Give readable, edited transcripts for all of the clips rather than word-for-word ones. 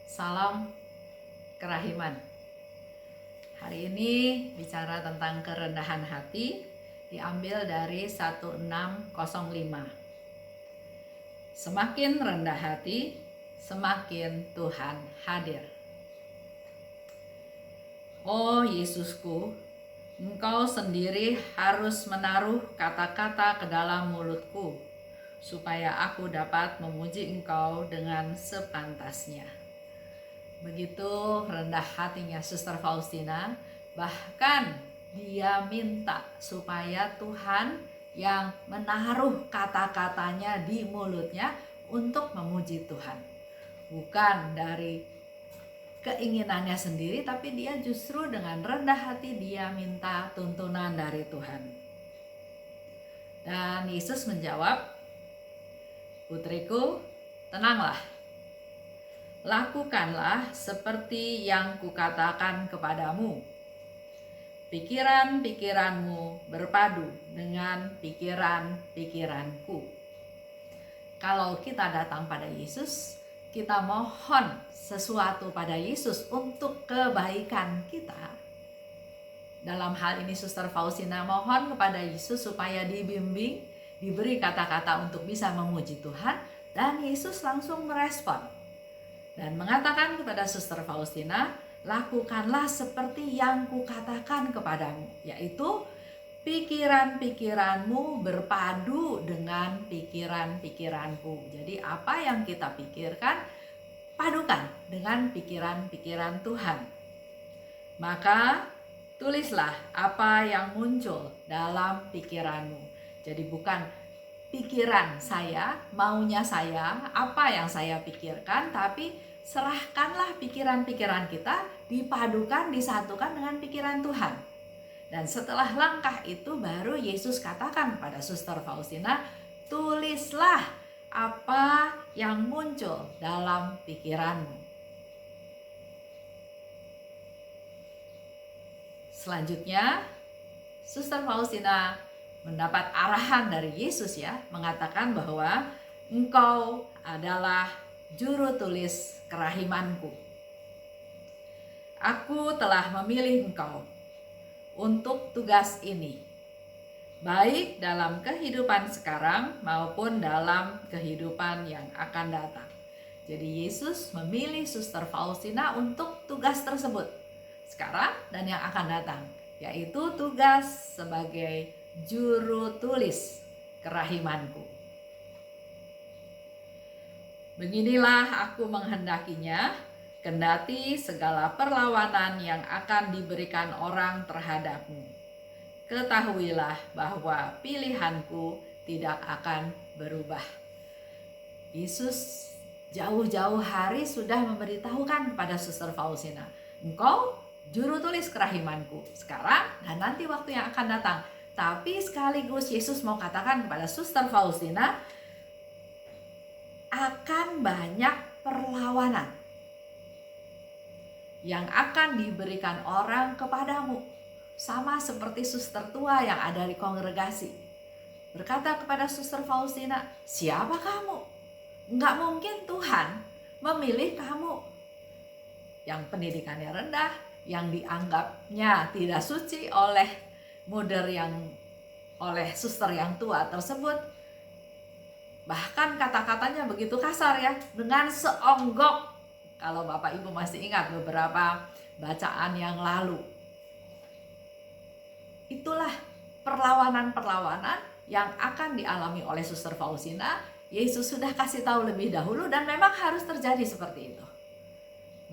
Salam kerahiman. Hari ini bicara tentang kerendahan hati, diambil dari 1605. Semakin rendah hati, semakin Tuhan hadir. Oh Yesusku, Engkau sendiri harus menaruh kata-kata ke dalam mulutku, supaya aku dapat memuji Engkau dengan sepantasnya. Begitu rendah hatinya Suster Faustina, bahkan dia minta supaya Tuhan yang menaruh kata-katanya di mulutnya untuk memuji Tuhan. Bukan dari keinginannya sendiri, tapi dia justru dengan rendah hati dia minta tuntunan dari Tuhan. Dan Yesus menjawab, "Putriku, tenanglah. Lakukanlah seperti yang kukatakan kepadamu. Pikiran-pikiranmu berpadu dengan pikiran-pikiranku." Kalau kita datang pada Yesus, kita mohon sesuatu pada Yesus untuk kebaikan kita. Dalam hal ini Suster Faustina mohon kepada Yesus supaya dibimbing, diberi kata-kata untuk bisa memuji Tuhan, dan Yesus langsung merespon dan mengatakan kepada Suster Faustina, "Lakukanlah seperti yang kukatakan kepadamu," yaitu pikiran-pikiranmu berpadu dengan pikiran-pikiranku. Jadi apa yang kita pikirkan, padukan dengan pikiran-pikiran Tuhan. Maka tulislah apa yang muncul dalam pikiranmu. Jadi bukan pikiran saya, maunya saya, apa yang saya pikirkan, tapi serahkanlah pikiran-pikiran kita, dipadukan, disatukan dengan pikiran Tuhan. Dan setelah langkah itu baru Yesus katakan kepada Suster Faustina, tulislah apa yang muncul dalam pikiranmu. Selanjutnya, Suster Faustina mendapat arahan dari Yesus mengatakan bahwa engkau adalah juru tulis kerahimanku. Aku telah memilih engkau untuk tugas ini, baik dalam kehidupan sekarang maupun dalam kehidupan yang akan datang. Jadi Yesus memilih Suster Faustina untuk tugas tersebut, sekarang dan yang akan datang, yaitu tugas sebagai juru tulis kerahimanku. Beginilah aku menghendakinya, kendati segala perlawanan yang akan diberikan orang terhadapmu. Ketahuilah bahwa pilihanku tidak akan berubah. Yesus jauh-jauh hari sudah memberitahukan kepada Suster Faustina, engkau juru tulis kerahimanku sekarang dan nanti waktu yang akan datang. Tapi sekaligus Yesus mau katakan kepada Suster Faustina, akan banyak perlawanan yang akan diberikan orang kepadamu. Sama seperti suster tua yang ada di kongregasi berkata kepada Suster Faustina, siapa kamu? Enggak mungkin Tuhan memilih kamu yang pendidikannya rendah, yang dianggapnya tidak suci oleh oleh suster yang tua tersebut. Bahkan kata-katanya begitu kasar dengan seonggok. Kalau Bapak Ibu masih ingat beberapa bacaan yang lalu. Itulah perlawanan-perlawanan yang akan dialami oleh Suster Faustina. Yesus sudah kasih tahu lebih dahulu dan memang harus terjadi seperti itu.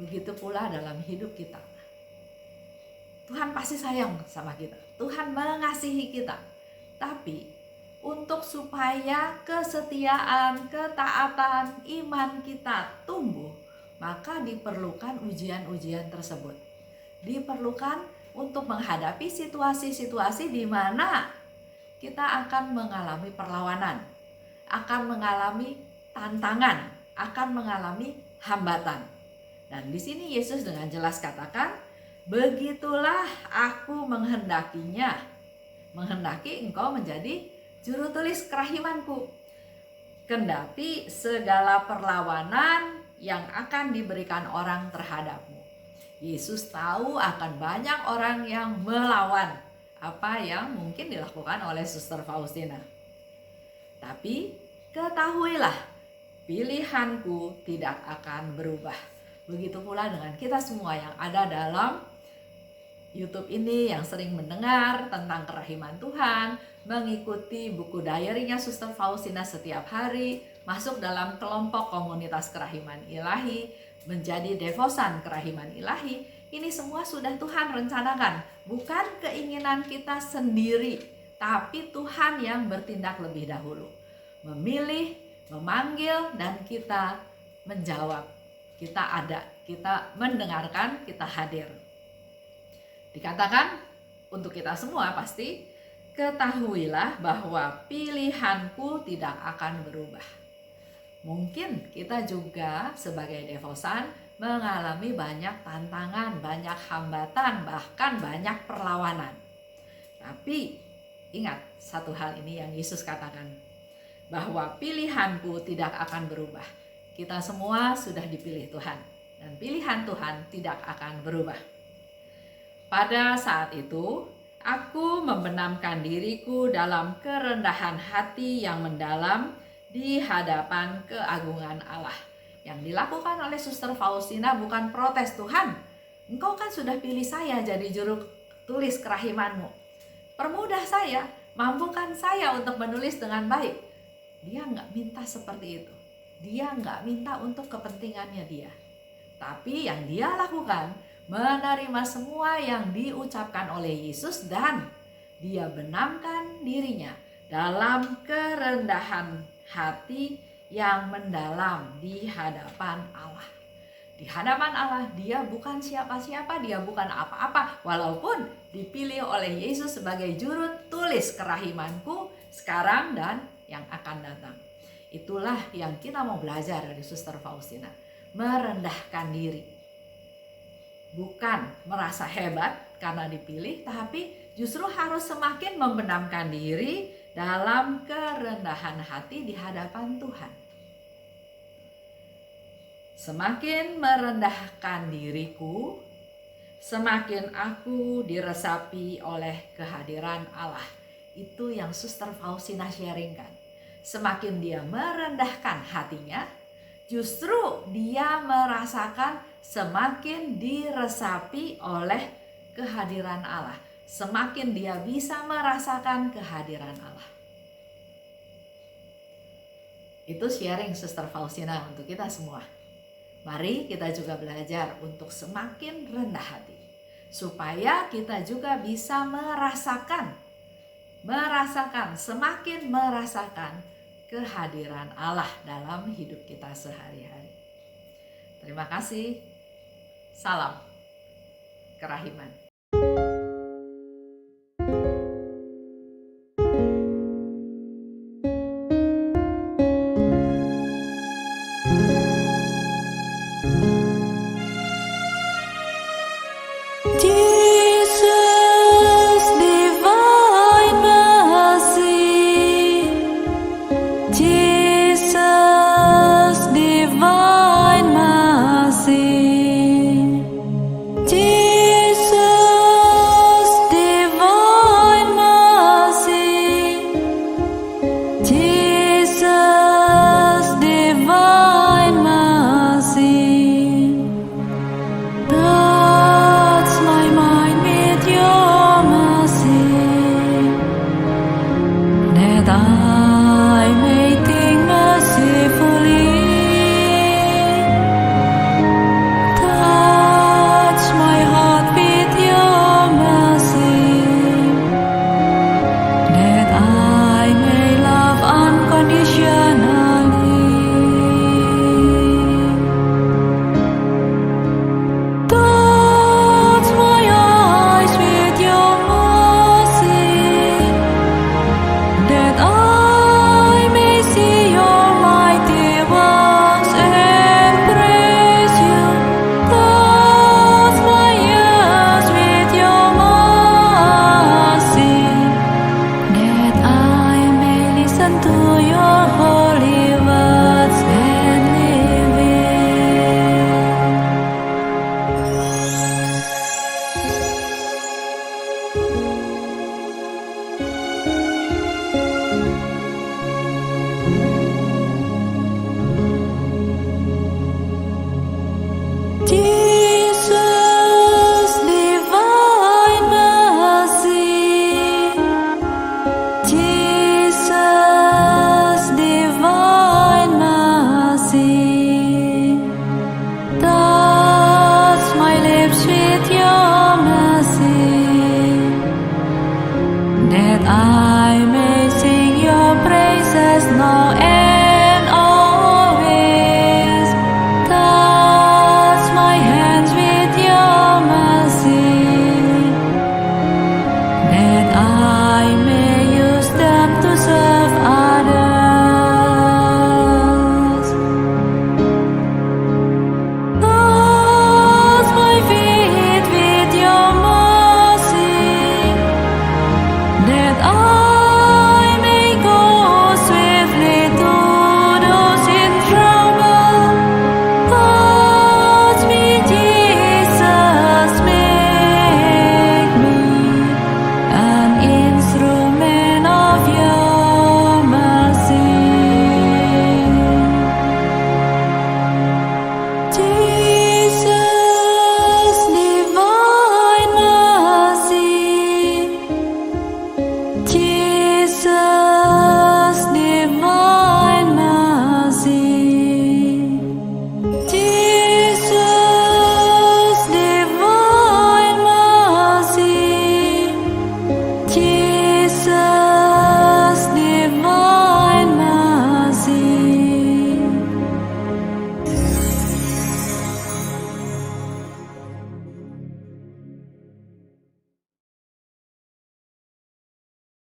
Begitu pula dalam hidup kita. Tuhan pasti sayang sama kita. Tuhan mengasihi kita. Tapi untuk supaya kesetiaan, ketaatan, iman kita tumbuh, maka diperlukan ujian-ujian tersebut. Diperlukan untuk menghadapi situasi-situasi di mana kita akan mengalami perlawanan, akan mengalami tantangan, akan mengalami hambatan. Dan di sini Yesus dengan jelas katakan, begitulah aku menghendakinya, menghendaki engkau menjadi juru tulis kerahimanku, kendati segala perlawanan yang akan diberikan orang terhadapmu. Yesus tahu akan banyak orang yang melawan apa yang mungkin dilakukan oleh Suster Faustina. Tapi ketahuilah, pilihanku tidak akan berubah. Begitu pula dengan kita semua yang ada dalam YouTube ini, yang sering mendengar tentang kerahiman Tuhan, mengikuti buku diary-nya Suster Faustina setiap hari, masuk dalam kelompok komunitas kerahiman ilahi, menjadi devosan kerahiman ilahi. Ini semua sudah Tuhan rencanakan, bukan keinginan kita sendiri, tapi Tuhan yang bertindak lebih dahulu, memilih, memanggil, dan kita menjawab. Kita ada, kita mendengarkan, kita hadir. Dikatakan untuk kita semua pasti, ketahuilah bahwa pilihanku tidak akan berubah. Mungkin kita juga sebagai devosan mengalami banyak tantangan, banyak hambatan, bahkan banyak perlawanan. Tapi ingat satu hal ini yang Yesus katakan, bahwa pilihanku tidak akan berubah. Kita semua sudah dipilih Tuhan, dan pilihan Tuhan tidak akan berubah. Pada saat itu, aku membenamkan diriku dalam kerendahan hati yang mendalam di hadapan keagungan Allah. Yang dilakukan oleh Suster Faustina bukan protes, Tuhan, Engkau kan sudah pilih saya jadi juru tulis kerahimanmu. Permudah saya, mampukan saya untuk menulis dengan baik. Dia nggak minta seperti itu. Dia nggak minta untuk kepentingannya dia. Tapi yang dia lakukan, menerima semua yang diucapkan oleh Yesus dan dia benamkan dirinya dalam kerendahan hati yang mendalam di hadapan Allah. Di hadapan Allah dia bukan siapa-siapa, dia bukan apa-apa, walaupun dipilih oleh Yesus sebagai juru tulis kerahimanku sekarang dan yang akan datang. Itulah yang kita mau belajar dari Suster Faustina, merendahkan diri. Bukan merasa hebat karena dipilih, tapi justru harus semakin membenamkan diri dalam kerendahan hati di hadapan Tuhan. Semakin merendahkan diriku, semakin aku diresapi oleh kehadiran Allah. Itu yang Suster Faustina sharingkan. Semakin dia merendahkan hatinya, justru dia merasakan semakin diresapi oleh kehadiran Allah. Semakin dia bisa merasakan kehadiran Allah. Itu sharing Suster Faustina untuk kita semua. Mari kita juga belajar untuk semakin rendah hati, supaya kita juga bisa semakin merasakan kehadiran Allah dalam hidup kita sehari-hari. Terima kasih. Salam kerahiman.